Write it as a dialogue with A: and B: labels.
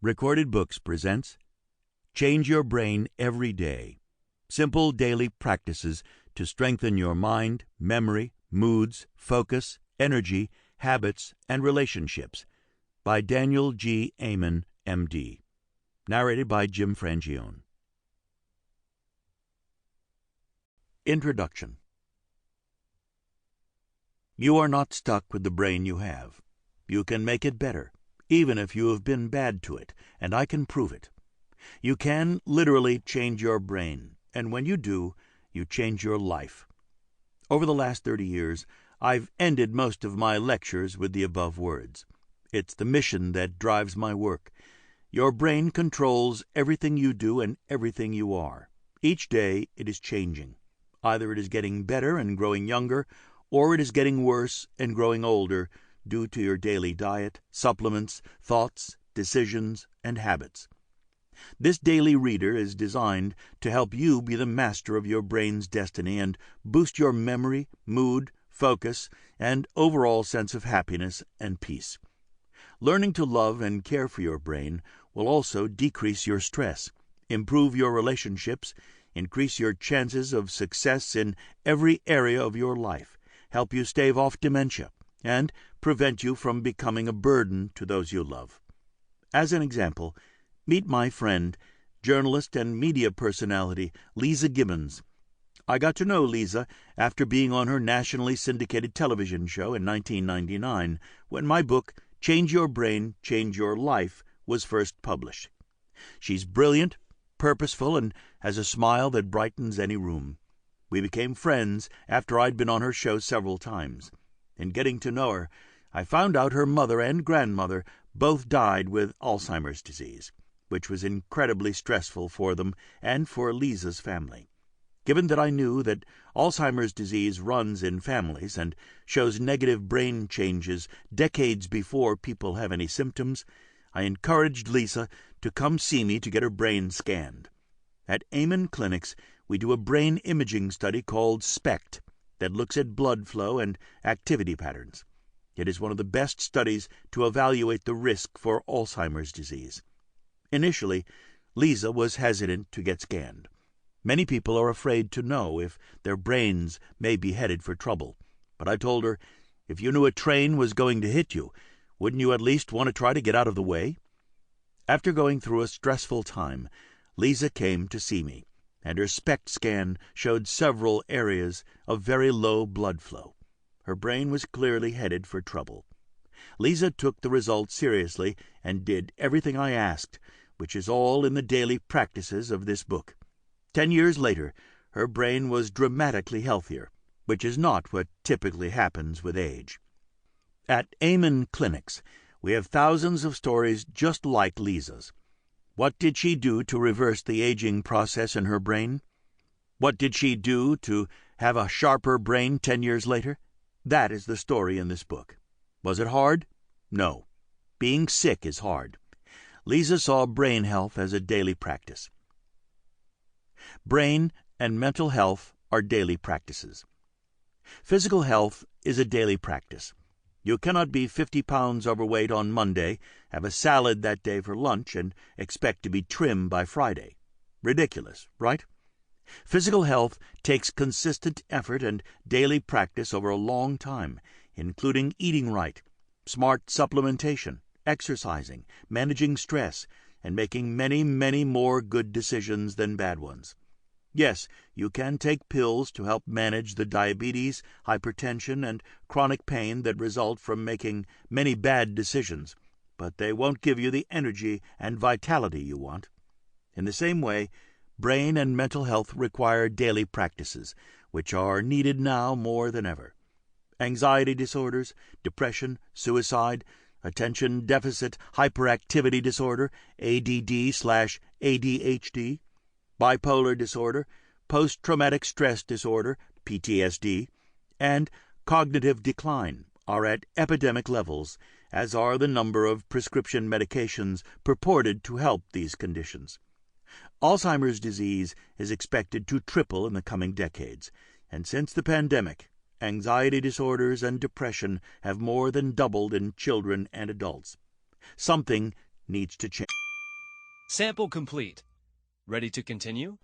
A: Recorded Books presents Change Your Brain Every Day. Simple daily practices to strengthen your mind, memory, moods, focus, energy, habits, and relationships by Daniel G. Amen, M.D. Narrated by Jim Frangione. Introduction. You are not stuck with the brain you have. You can make it better, even if you have been bad to it, and I can prove it. You can literally change your brain, and when you do, you change your life. Over the last 30 years, I've ended most of my lectures with the above words. It's the mission that drives my work. Your brain controls everything you do and everything you are. Each day it is changing. Either it is getting better and growing younger, or it is getting worse and growing older due to your daily diet, supplements, thoughts, decisions, and habits. This daily reader is designed to help you be the master of your brain's destiny and boost your memory, mood, focus, and overall sense of happiness and peace. Learning to love and care for your brain will also decrease your stress, improve your relationships, increase your chances of success in every area of your life, help you stave off dementia, and prevent you from becoming a burden to those you love. As an example, meet my friend, journalist and media personality Lisa Gibbons. I got to know Lisa after being on her nationally syndicated television show in 1999, when my book, Change Your Brain, Change Your Life, was first published. She's brilliant, purposeful, and has a smile that brightens any room. We became friends after I'd been on her show several times. In getting to know her, I found out her mother and grandmother both died with Alzheimer's disease, which was incredibly stressful for them and for Lisa's family. Given that I knew that Alzheimer's disease runs in families and shows negative brain changes decades before people have any symptoms, I encouraged Lisa to come see me to get her brain scanned. At Amen Clinics, we do a brain imaging study called SPECT that looks at blood flow and activity patterns. It is one of the best studies to evaluate the risk for Alzheimer's disease. Initially, Lisa was hesitant to get scanned. Many people are afraid to know if their brains may be headed for trouble. But I told her, if you knew a train was going to hit you, wouldn't you at least want to try to get out of the way? After going through a stressful time, Lisa came to see me, and her SPECT scan showed several areas of very low blood flow. Her brain was clearly headed for trouble. Lisa took the results seriously and did everything I asked, which is all in the daily practices of this book. 10 years later, her brain was dramatically healthier, which is not what typically happens with age. At Amen Clinics, we have thousands of stories just like Lisa's. What did she do to reverse the aging process in her brain? What did she do to have a sharper brain 10 years later? That is the story in this book. Was it hard? No. Being sick is hard. Lisa saw brain health as a daily practice. Brain and mental health are daily practices. Physical health is a daily practice. You cannot be 50 pounds overweight on Monday, have a salad that day for lunch, and expect to be trim by Friday. Ridiculous, right? Physical health takes consistent effort and daily practice over a long time, including eating right, smart supplementation, exercising, managing stress, and making many, many more good decisions than bad ones. Yes, you can take pills to help manage the diabetes, hypertension, and chronic pain that result from making many bad decisions, but they won't give you the energy and vitality you want. In the same way, brain and mental health require daily practices, which are needed now more than ever. Anxiety disorders, depression, suicide, attention deficit hyperactivity disorder, ADD/ADHD, bipolar disorder, post-traumatic stress disorder, PTSD, and cognitive decline are at epidemic levels, as are the number of prescription medications purported to help these conditions. Alzheimer's disease is expected to triple in the coming decades, and since the pandemic, anxiety disorders and depression have more than doubled in children and adults. Something needs to change.
B: Sample complete. Ready to continue?